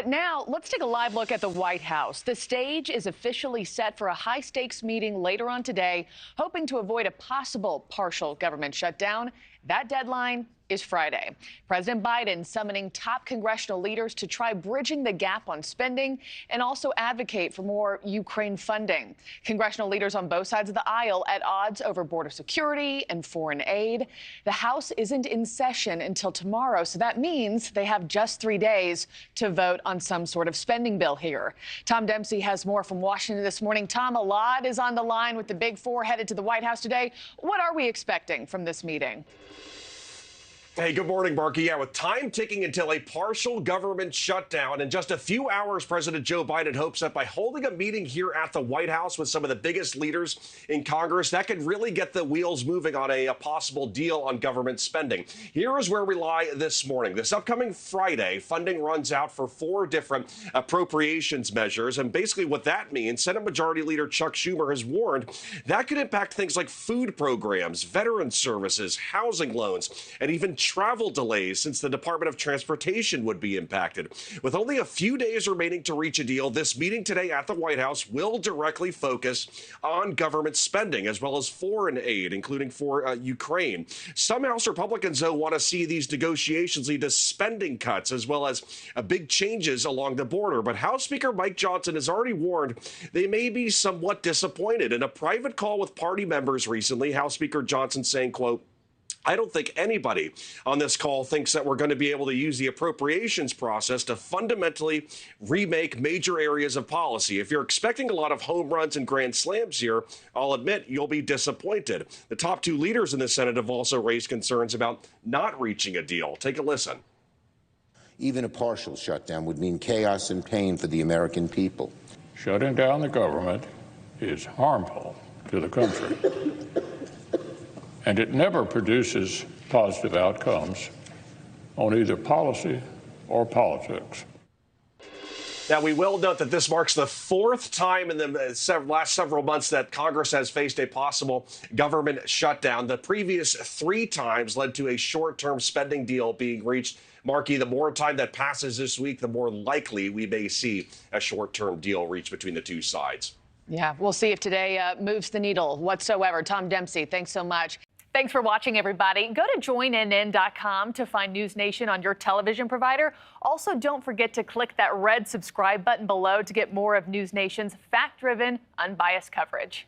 Now, let's take a live look at the White House. The stage is officially set for a high-stakes meeting later on today, hoping to avoid a possible partial government shutdown. That deadline is Friday. President Biden summoning top congressional leaders to try bridging the gap on spending and also advocate for more Ukraine funding. Congressional leaders on both sides of the aisle at odds over border security and foreign aid. The House isn't in session until tomorrow, so that means they have just 3 days to vote on some sort of spending bill here. Tom Dempsey has more from Washington this morning. Tom, a lot is on the line with the Big Four headed to the White House today. What are we expecting from this meeting? Hey, good morning, Markie. Yeah, with time ticking until a partial government shutdown, in just a few hours, President Joe Biden hopes that by holding a meeting here at the White House with some of the biggest leaders in Congress, that could really get the wheels moving on a possible deal on government spending. Here is where we lie this morning. This upcoming Friday, funding runs out for 4 different appropriations measures. And basically what that means, Senate Majority Leader Chuck Schumer has warned that could impact things like food programs, veteran services, housing loans, and even travel delays, since the Department of Transportation would be impacted. With only a few days remaining to reach a deal, this meeting today at the White House will directly focus on government spending as well as foreign aid, including for Ukraine. Some House Republicans, though, want to see these negotiations lead to spending cuts as well as big changes along the border. But House Speaker Mike Johnson has already warned they may be somewhat disappointed. In a private call with party members recently, House Speaker Johnson saying, quote, "I don't think anybody on this call thinks that we're going to be able to use the appropriations process to fundamentally remake major areas of policy. If you're expecting a lot of home runs and grand slams here, I'll admit you'll be disappointed." The top 2 leaders in the Senate have also raised concerns about not reaching a deal. Take a listen. Even a partial shutdown would mean chaos and pain for the American people. Shutting down the government is harmful to the country. And it never produces positive outcomes on either policy or politics. Now, we will note that this marks the 4th time in the last several months that Congress has faced a possible government shutdown. The previous 3 times led to a short-term spending deal being reached. Markie, the more time that passes this week, the more likely we may see a short-term deal reached between the 2 sides. Yeah, we'll see if today moves the needle whatsoever. Tom Dempsey, thanks so much. Thanks for watching, everybody. Go to joinnn.com to find NewsNation on your television provider. Also, don't forget to click that red subscribe button below to get more of NewsNation's fact-driven, unbiased coverage.